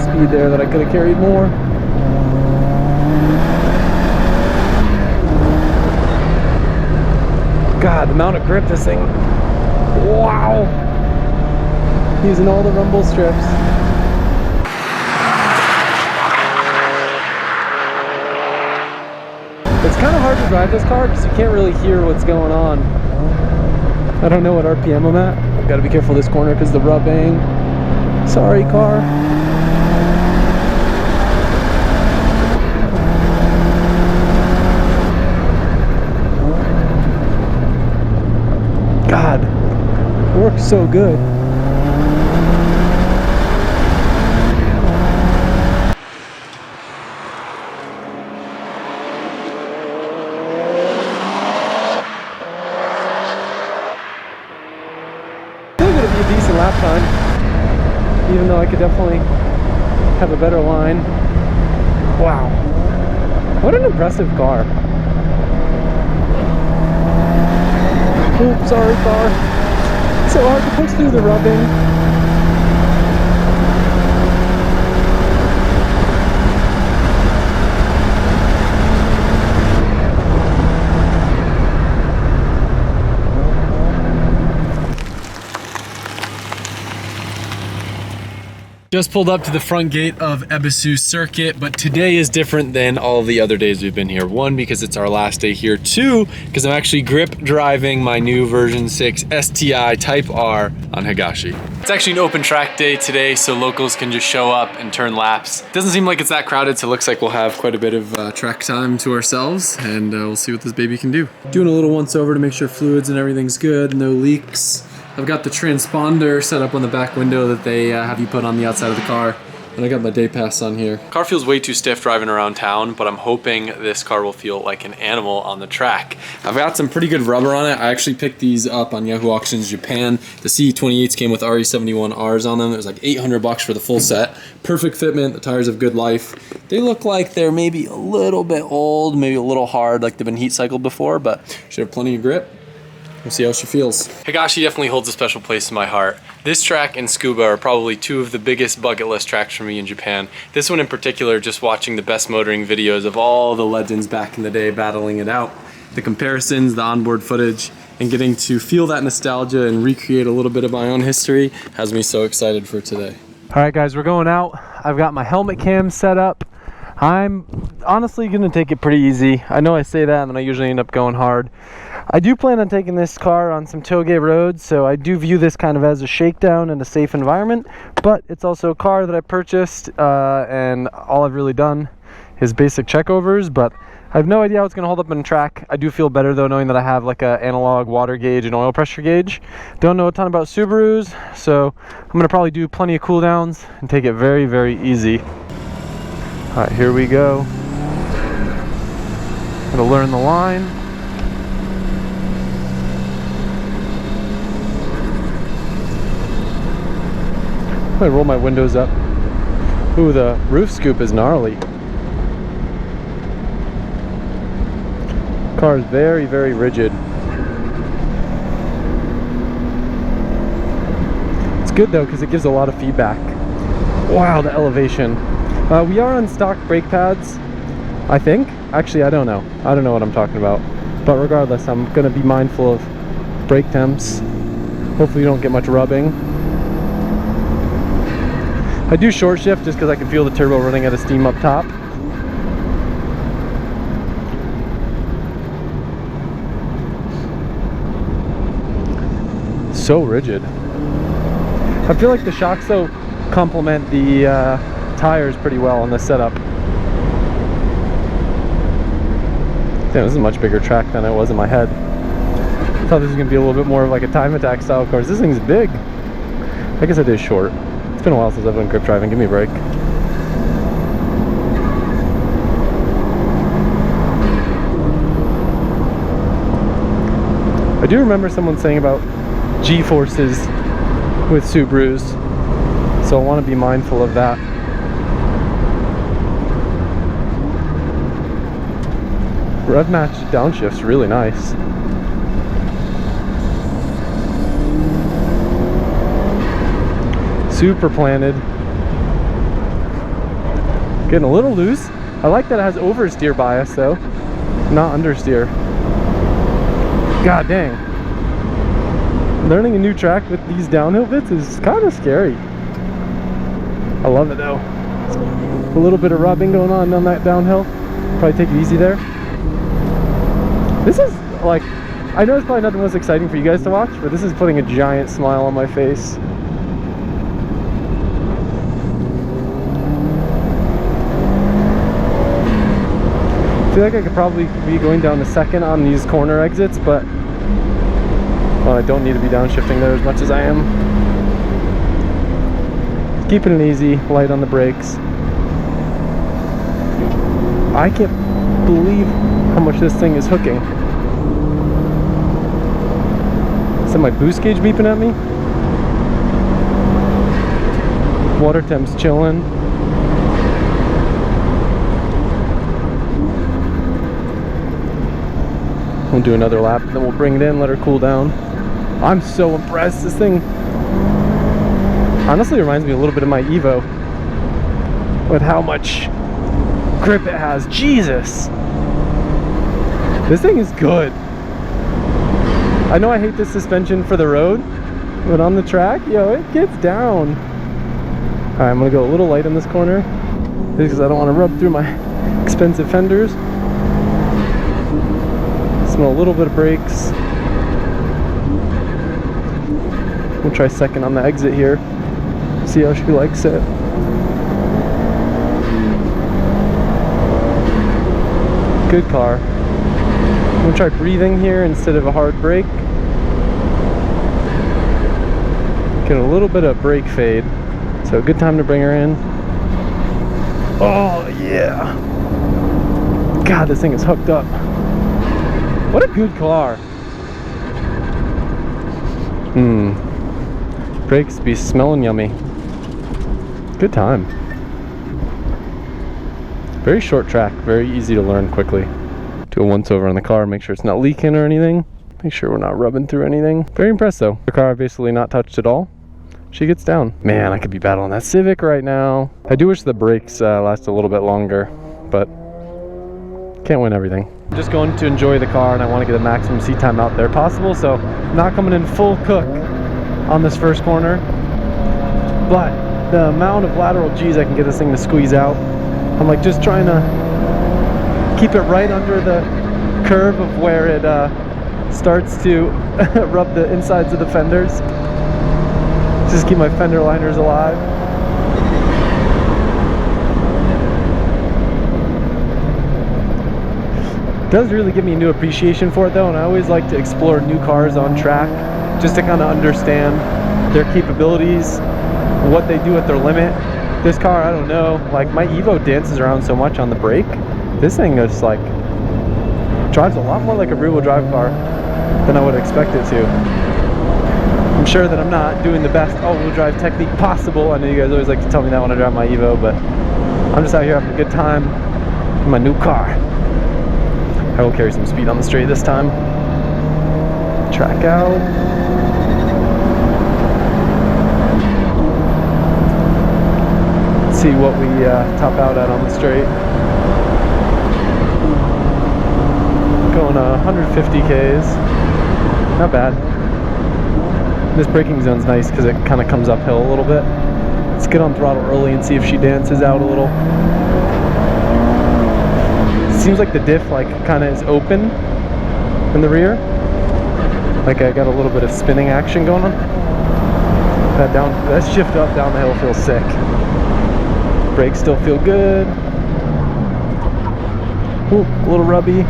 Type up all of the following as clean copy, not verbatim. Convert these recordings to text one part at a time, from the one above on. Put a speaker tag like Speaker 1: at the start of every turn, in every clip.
Speaker 1: of speed there that I could have carried more. God, the amount of grip this thing. Wow. Using all the rumble strips. It's kind of hard to drive this car because you can't really hear what's going on. I don't know what RPM I'm at. I've got to be careful this corner because the rubbing. Sorry, car. God, it works so good. Decent lap time, even though I could definitely have a better line. Wow, what an impressive car. Oops, sorry car. It's so hard to push through the rubbing. Just pulled up to the front gate of Ebisu Circuit, but today is different than all the other days we've been here. One, because it's our last day here. Two, because I'm actually grip driving my new version 6 STI Type R on Higashi. It's actually an open track day today, so locals can just show up and turn laps. Doesn't seem like it's that crowded, so it looks like we'll have quite a bit of track time to ourselves, and we'll see what this baby can do. Doing a little once over to make sure fluids and everything's good, no leaks. I've got the transponder set up on the back window that they have you put on the outside of the car. And I got my day pass on here. Car feels way too stiff driving around town, but I'm hoping this car will feel like an animal on the track. I've got some pretty good rubber on it. I actually picked these up on Yahoo Auctions Japan. The C28s came with RE71Rs on them. It was like 800 bucks for the full set. Perfect fitment, the tires have good life. They look like they're maybe a little bit old, maybe a little hard, like they've been heat cycled before, but should have plenty of grip. We'll see how she feels. Higashi definitely holds a special place in my heart. This track and Scuba are probably two of the biggest bucket list tracks for me in Japan. This one in particular, just watching the best motoring videos of all the legends back in the day battling it out. The comparisons, the onboard footage, and getting to feel that nostalgia and recreate a little bit of my own history has me so excited for today. All right guys, we're going out. I've got my helmet cam set up. I'm honestly gonna take it pretty easy. I know I say that and then I usually end up going hard. I do plan on taking this car on some tailgate roads, so I do view this kind of as a shakedown in a safe environment, but it's also a car that I purchased and all I've really done is basic checkovers, but I have no idea how it's going to hold up in track. I do feel better though knowing that I have like an analog water gauge and oil pressure gauge. Don't know a ton about Subarus, so I'm going to probably do plenty of cool downs and take it very, very easy. All right, here we go. Gonna learn the line. I'm gonna roll my windows up. Ooh, the roof scoop is gnarly. Car is very, very rigid. It's good though because it gives a lot of feedback. Wow, the elevation. We are on stock brake pads, I think. Actually, I don't know. I don't know what I'm talking about. But regardless, I'm gonna be mindful of brake temps. Hopefully you don't get much rubbing. I do short shift just because I can feel the turbo running out of steam up top. So rigid. I feel like the shocks though complement the tires pretty well on this setup. Damn, this is a much bigger track than it was in my head. I thought this was gonna be a little bit more of like a time attack style course. This thing's big. I guess it is short. It's been a while since I've been grip driving. Give me a break. I do remember someone saying about G-forces with Subarus, so I want to be mindful of that. Rev match downshift's really nice. Super planted.
Speaker 2: Getting a little loose. I like that it has oversteer bias though, not understeer. God dang. Learning a new track with these downhill bits is kind of scary. I love it though. A little bit of rubbing going on that downhill. Probably take it easy there. This is like, I know it's probably not the most exciting for you guys to watch, but this is putting a giant smile on my face. I feel like I could probably be going down to second on these corner exits, but well, I don't need to be downshifting there as much as I am. Keeping it easy, light on the brakes. I can't believe how much this thing is hooking. Is that my boost gauge beeping at me? Water temp's chilling. We'll do another lap, then we'll bring it in, let her cool down. I'm so impressed. This thing honestly reminds me a little bit of my Evo with how much grip it has. Jesus, this thing is good. I know I hate this suspension for the road, but on the track, yo, it gets down. All right, I'm gonna go a little light in this corner because I don't want to rub through my expensive fenders. Smell a little bit of brakes. We'll try second on the exit here. See how she likes it. Good car. I'm gonna try breathing here instead of a hard brake. Get a little bit of brake fade. So a good time to bring her in. Oh yeah. God, this thing is hooked up. What a good car. Brakes be smelling yummy. Good time. Very short track, very easy to learn quickly. Do a once over on the car, make sure it's not leaking or anything. Make sure we're not rubbing through anything. Very impressed though. The car basically not touched at all. She gets down. Man, I could be battling that Civic right now. I do wish the brakes last a little bit longer, but can't win everything. I'm just going to enjoy the car and I want to get the maximum seat time out there possible, so I'm not coming in full cook on this first corner, but the amount of lateral G's I can get this thing to squeeze out, I'm like just trying to keep it right under the curve of where it starts to rub the insides of the fenders. Just keep my fender liners alive. It does really give me a new appreciation for it though, and I always like to explore new cars on track just to kind of understand their capabilities, what they do at their limit. This car, I don't know, like my Evo dances around so much on the brake. This thing is like, drives a lot more like a rear-wheel drive car than I would expect it to. I'm sure that I'm not doing the best all-wheel drive technique possible. I know you guys always like to tell me that when I drive my Evo, but I'm just out here having a good time in my new car. I will carry some speed on the straight this time. Track out. Let's see what we top out at on the straight. Going 150 Ks. Not bad. This braking zone's nice because it kind of comes uphill a little bit. Let's get on throttle early and see if she dances out a little. Seems like the diff like kind of is open in the rear. Like I got a little bit of spinning action going on. That shift up down the hill feels sick. Brakes still feel good. Ooh, a little rubby.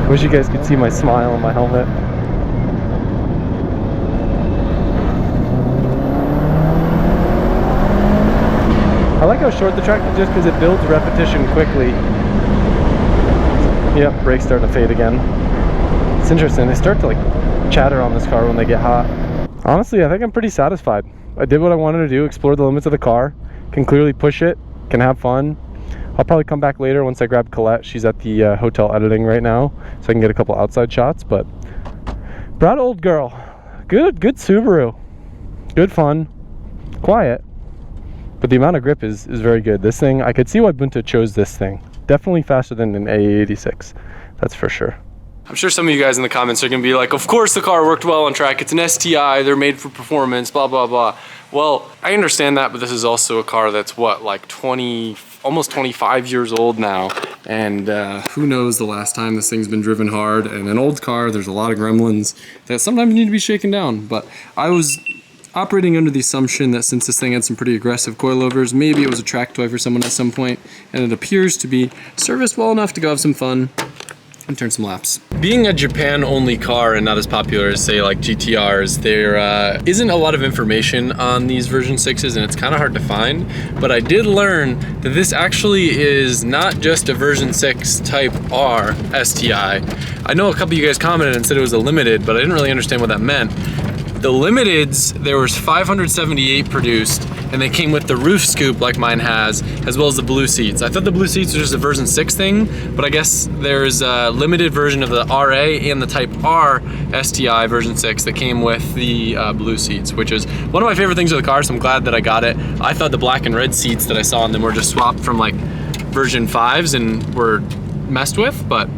Speaker 2: Wish you guys could see my smile on my helmet. I like how short the track is just because it builds repetition quickly. Yep, brakes starting to fade again. It's interesting, they start to like chatter on this car when they get hot. Honestly, I think I'm pretty satisfied. I did what I wanted to do, explore the limits of the car, can clearly push it, can have fun. I'll probably come back later once I grab Colette. She's at the hotel editing right now, so I can get a couple outside shots, but Proud old girl. Good Subaru. Good fun. Quiet. But the amount of grip is very good. This thing, I could see why Bunta chose this thing. Definitely faster than an A86. That's for sure. I'm sure some of you guys in the comments are gonna be like, of course the car worked well on track. It's an STI, they're made for performance, blah, blah, blah. Well, I understand that, but this is also a car that's what, like 20, almost 25 years old now. And who knows the last time this thing's been driven hard. And an old car, there's a lot of gremlins that sometimes need to be shaken down. But I was operating under the assumption that since this thing had some pretty aggressive coilovers, maybe it was a track toy for someone at some point, and it appears to be serviced well enough to go have some fun and turn some laps. Being a Japan-only car and not as popular as, say, like GTRs, there isn't a lot of information on these version 6s, and it's kind of hard to find, but I did learn that this actually is not just a version 6 Type R STI. I know a couple of you guys commented and said it was a limited, but I didn't really understand what that meant. The limiteds, there was 578 produced, and they came with the roof scoop like mine has, as well as the blue seats. I thought the blue seats were just a version 6 thing, but I guess there's a limited version of the RA and the Type R STI version 6 that came with the blue seats, which is one of my favorite things of the car, so I'm glad that I got it. I thought the black and red seats that I saw on them were just swapped from like version 5s and were messed with, but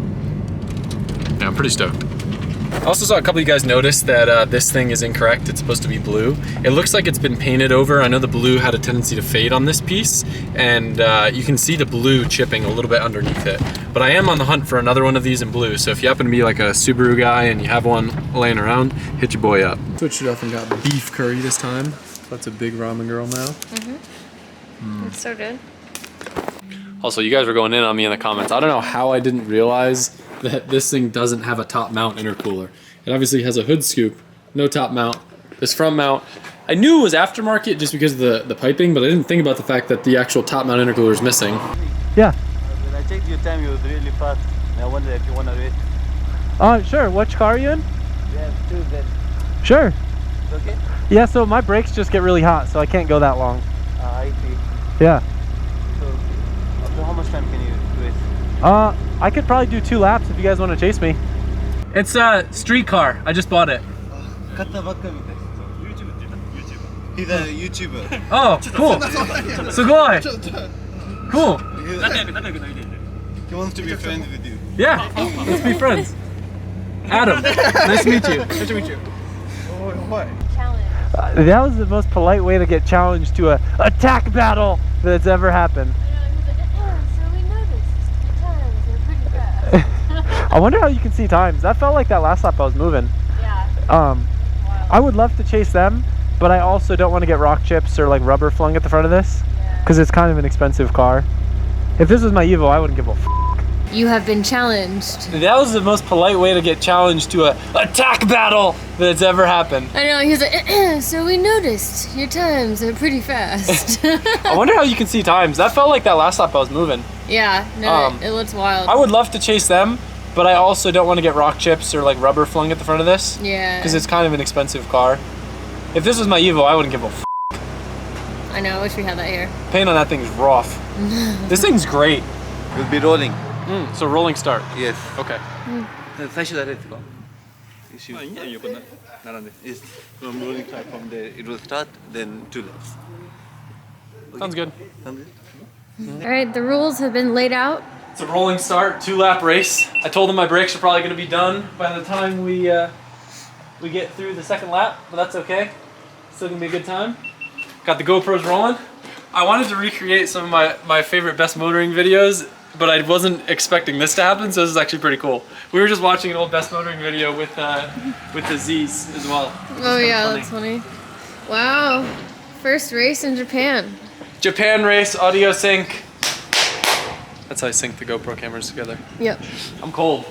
Speaker 2: yeah, I'm pretty stoked. I also saw a couple of you guys notice that this thing is incorrect. It's supposed to be blue. It looks like it's been painted over. I know the blue had a tendency to fade on this piece, and you can see the blue chipping a little bit underneath it. But I am on the hunt for another one of these in blue, so if you happen to be like a Subaru guy and you have one laying around, hit your boy up. Switched it up and got beef curry this time. That's a big ramen girl now.
Speaker 3: It's so good.
Speaker 1: Also, you guys were going in on me in the comments. I don't know how I didn't realize that this thing doesn't have a top mount intercooler. It obviously has a hood scoop, no top mount. This front mount, I knew it was aftermarket just because of the piping, but I didn't think about the fact that the actual top mount intercooler is missing.
Speaker 2: Yeah.
Speaker 4: When I checked your time, you were really fast. And I wonder if you want to wait.
Speaker 2: Sure. Which car are you in?
Speaker 4: Yeah, two then.
Speaker 2: Sure.
Speaker 4: Okay?
Speaker 2: Yeah, so my brakes just get really hot, so I can't go that long.
Speaker 4: I see.
Speaker 2: Yeah.
Speaker 4: So, after how much time can you race?
Speaker 2: I could probably do 2 laps if you guys want to chase me. It's a street car. I just bought it.
Speaker 4: He's a YouTuber.
Speaker 2: Oh, cool. Sugoi. Cool.
Speaker 4: He wants to be friends with you.
Speaker 2: Yeah, let's be friends. Adam, nice to meet you.
Speaker 4: Nice to meet you. What?
Speaker 3: Challenge.
Speaker 2: That was the most polite way to get challenged to a attack battle that's ever happened.
Speaker 3: So we noticed your times are pretty fast.
Speaker 2: I wonder how you can see times. That felt like that last lap I was moving.
Speaker 3: Yeah.
Speaker 2: I would love to chase them, but I also don't want to get rock chips or like rubber flung at the front of this, because it's kind of an expensive car. If this was my Evo, I wouldn't give a f.
Speaker 3: You have been challenged.
Speaker 2: That was the most polite way to get challenged to a attack battle that's ever happened.
Speaker 3: I know, he was like, so we noticed your times are pretty fast.
Speaker 2: I wonder how you can see times. That felt like that last lap I was moving.
Speaker 3: Yeah, no, it looks wild.
Speaker 2: I would love to chase them, but I also don't want to get rock chips or like rubber flung at the front of this.
Speaker 3: Yeah.
Speaker 2: Because it's kind of an expensive car. If this was my Evo, I wouldn't give a f.
Speaker 3: I know, I wish we had that here.
Speaker 2: Paint on that thing is rough. This thing's great.
Speaker 4: We'll be rolling.
Speaker 2: So rolling start.
Speaker 4: Yes.
Speaker 2: Okay.
Speaker 4: 最初誰ですか? Yes. From rolling start from there, it will start, then 2 laps. Okay.
Speaker 2: Sounds good.
Speaker 4: Sounds good?
Speaker 3: All right, the rules have been laid out.
Speaker 2: It's a rolling start, 2-lap race. I told them my brakes are probably going to be done by the time we get through the second lap, but that's okay. Still going to be a good time. Got the GoPros rolling. I wanted to recreate some of my favorite best motoring videos, but I wasn't expecting this to happen, so this is actually pretty cool. We were just watching an old best motoring video with the Z's as well.
Speaker 3: Oh yeah, that's funny. Wow, first race in Japan.
Speaker 2: Japan race, audio sync. That's how I sync the GoPro cameras together.
Speaker 3: Yep.
Speaker 2: I'm cold.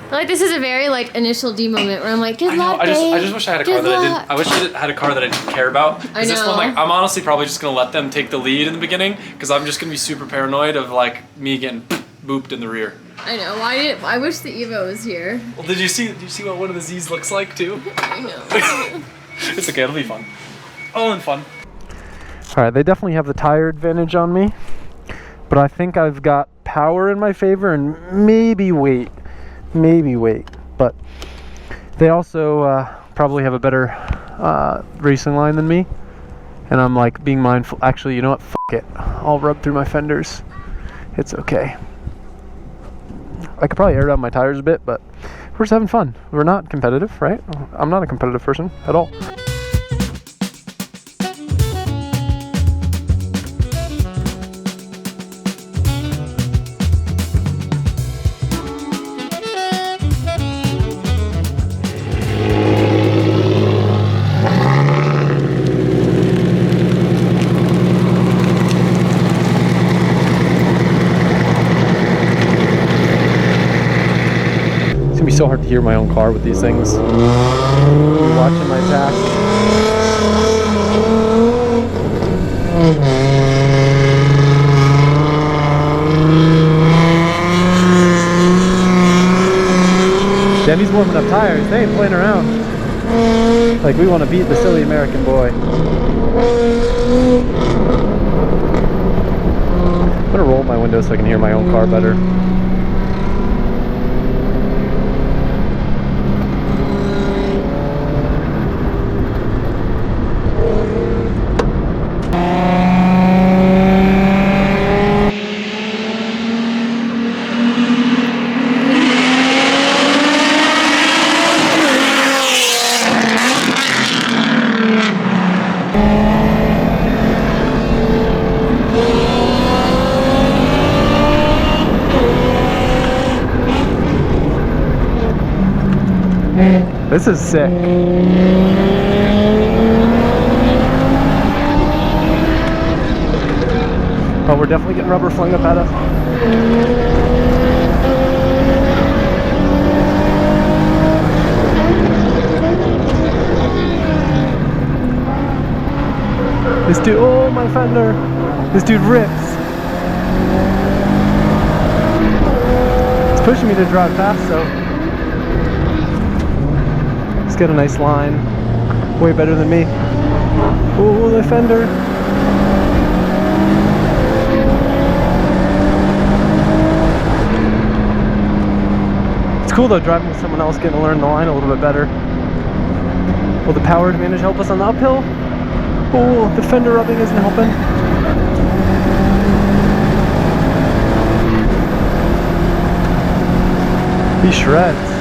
Speaker 3: Like this is a very like initial D moment where I'm like, good luck,
Speaker 2: I
Speaker 3: babe.
Speaker 2: just wish I had a car that I didn't. I wish I had a car that I didn't care about.
Speaker 3: I know.
Speaker 2: This one, like, I'm honestly probably just gonna let them take the lead in the beginning because I'm just gonna be super paranoid of like me getting booped in the rear.
Speaker 3: I know. I wish the Evo was here.
Speaker 2: Well, did you see what one of the Z's looks like too?
Speaker 3: I know.
Speaker 2: It's okay. It'll be fun. All in fun. All right, they definitely have the tire advantage on me, but I think I've got power in my favor and maybe weight. But They also probably have a better racing line than me. And I'm like being mindful. Actually, you know what? Fuck it. I'll rub through my fenders. It's okay. I could probably air down my tires a bit, but we're just having fun. We're not competitive, right? I'm not a competitive person at all. So hard to hear my own car with these things. You're watching my back. Denny's warming up tires. They ain't playing around. Like we want to beat the silly American boy. I'm gonna roll my window so I can hear my own car better. This is sick. Oh, we're definitely getting rubber flung up at us. This dude, oh my fender. This dude rips. It's pushing me to drive fast though. Get a nice line, way better than me. Oh, the fender. It's cool though, driving with someone else, getting to learn the line a little bit better. Will the power advantage help us on the uphill? Oh, the fender rubbing isn't helping. He shreds.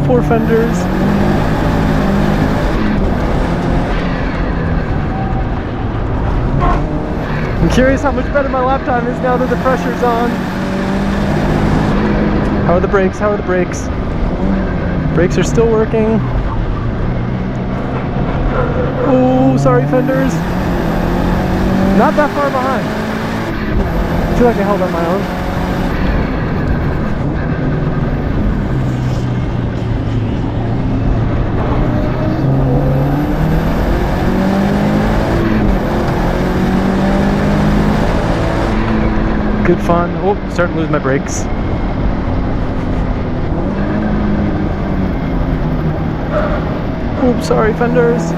Speaker 2: Poor fenders. I'm curious how much better my lap time is now that the pressure's on. How are the brakes? How are the brakes? Brakes are still working. Oh, sorry fenders. Not that far behind. I feel like I held on my own. Good fun. Oh, starting to lose my brakes. Oops, sorry fenders.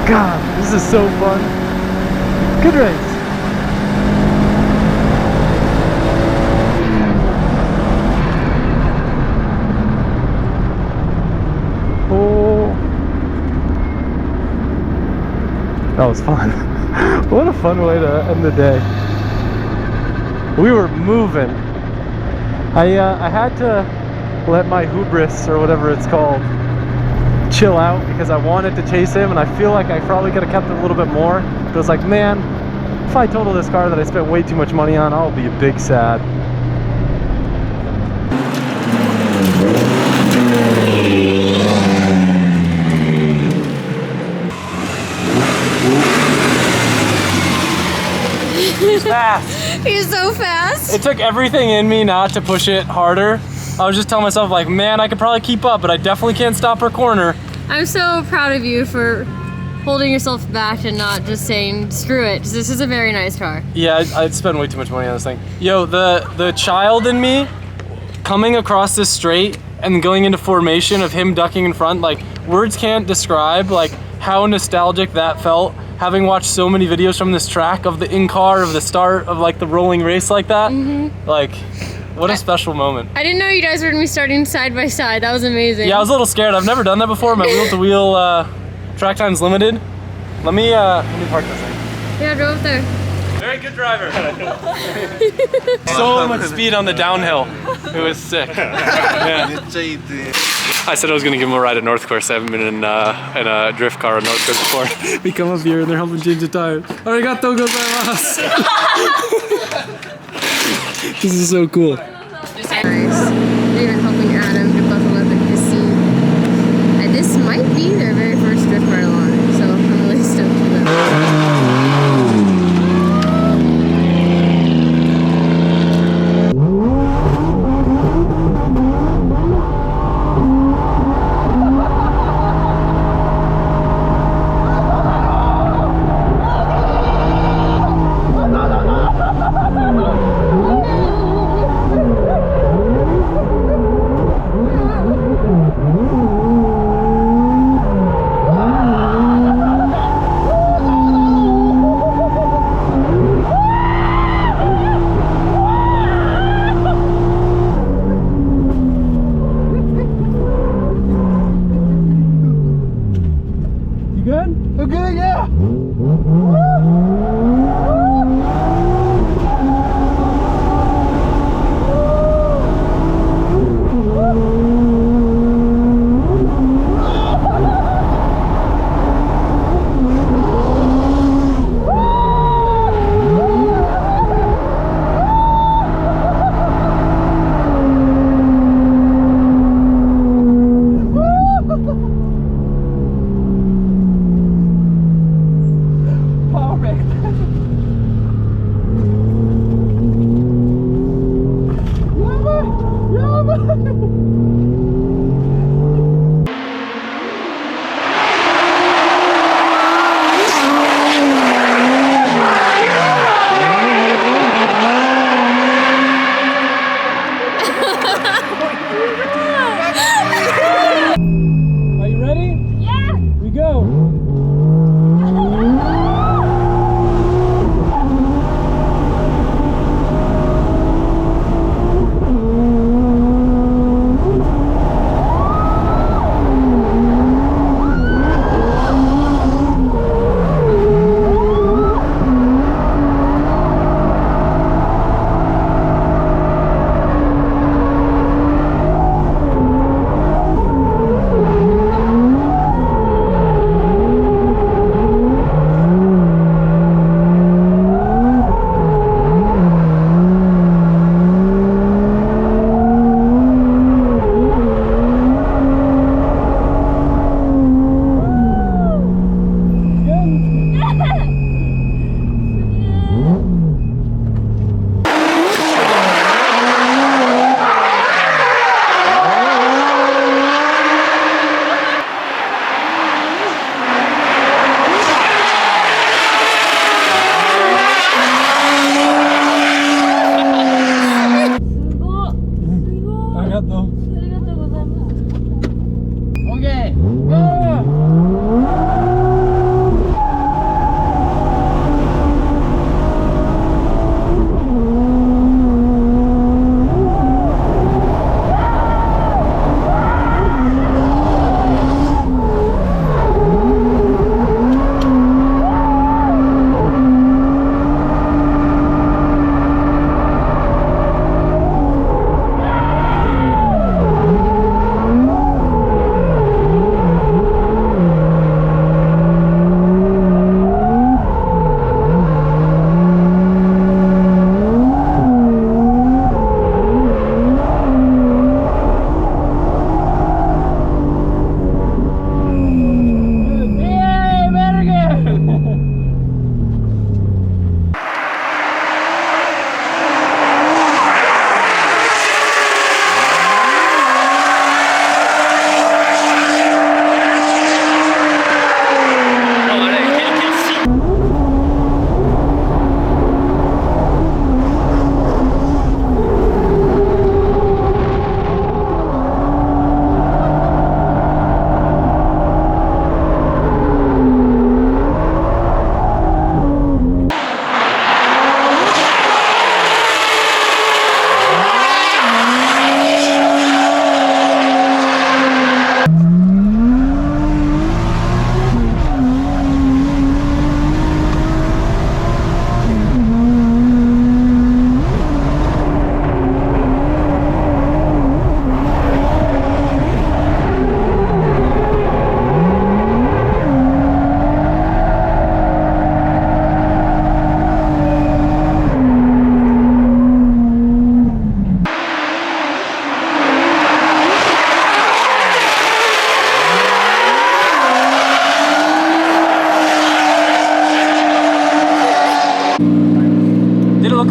Speaker 2: God, this is so fun. Good race. That was fun. What a fun way to end the day. We were moving. I had to let my hubris, or whatever it's called, chill out because I wanted to chase him, and I feel like I probably could have kept it a little bit more. But it's like, man, if I total this car that I spent way too much money on, I'll be a big sad. He's fast.
Speaker 3: He's so fast.
Speaker 2: It took everything in me not to push it harder. I was just telling myself like, man, I could probably keep up, but I definitely can't stop her corner.
Speaker 3: I'm so proud of you for holding yourself back and not just saying, screw it. This is a very nice car.
Speaker 2: Yeah, I'd spend way too much money on this thing. Yo, the child in me coming across this straight and going into formation of him ducking in front, like words can't describe like how nostalgic that felt, having watched so many videos from this track of the in-car, of the start, of like the rolling race like that. Like, what a special moment.
Speaker 3: I didn't know you guys were gonna be starting side by side. That was amazing.
Speaker 2: Yeah, I was a little scared. I've never done that before. My wheel-to-wheel track time's limited. Let me park this thing.
Speaker 3: Yeah, drove there.
Speaker 2: Very good driver. So much speed on the downhill. It was sick. Yeah. I said I was gonna give him a ride at North Course. I haven't been in a drift car at North Course before. We come up here and they're helping change the tires. Arigato gozaimasu. This is so cool.
Speaker 3: Nice. They're even helping Adam to buckle up at his seat. And this might be their very first drift ride along, so I'm really stoked for them.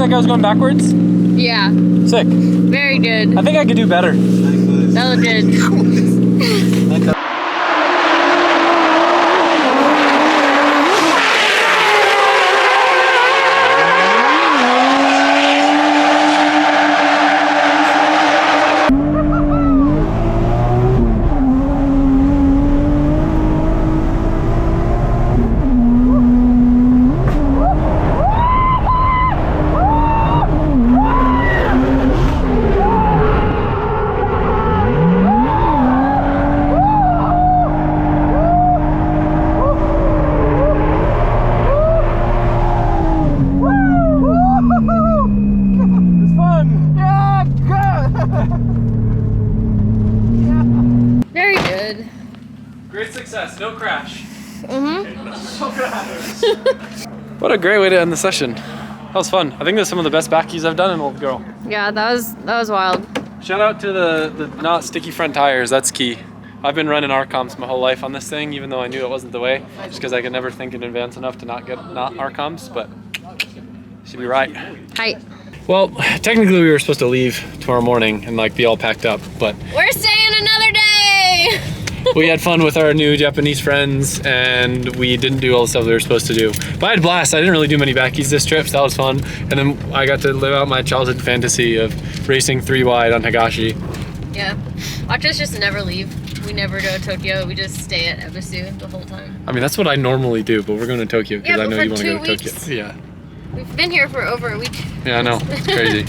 Speaker 1: like I was going backwards?
Speaker 3: Yeah.
Speaker 1: Sick.
Speaker 3: Very good.
Speaker 1: I think I could do better.
Speaker 3: That looked good. Very good.
Speaker 1: Great success, no crash.
Speaker 3: Mm-hmm.
Speaker 1: What a great way to end the session. That was fun. I think that's some of the best backies I've done in Old Girl.
Speaker 3: Yeah, that was wild.
Speaker 1: Shout out to the not sticky front tires, that's key. I've been running RCOMs my whole life on this thing, even though I knew it wasn't the way, just because I could never think in advance enough to not get not RCOMs, but should be right.
Speaker 3: Hi.
Speaker 1: Well, technically we were supposed to leave tomorrow morning and like be all packed up, but
Speaker 3: We're staying another day!
Speaker 1: we had fun with our new Japanese friends and we didn't do all the stuff we were supposed to do. But I had a blast. I didn't really do many backies this trip, so that was fun. And then I got to live out my childhood fantasy of racing 3 wide on Higashi.
Speaker 3: Yeah. Watch us just never leave. We never go to Tokyo. We just stay at Ebisu the whole time.
Speaker 1: I mean, that's what I normally do, but we're going to Tokyo because
Speaker 3: Yeah,
Speaker 1: I
Speaker 3: but
Speaker 1: know
Speaker 3: for
Speaker 1: you want to
Speaker 3: 2
Speaker 1: go to
Speaker 3: weeks.
Speaker 1: Tokyo. Yeah.
Speaker 3: We've been here for over a week.
Speaker 1: Yeah, I know. It's crazy.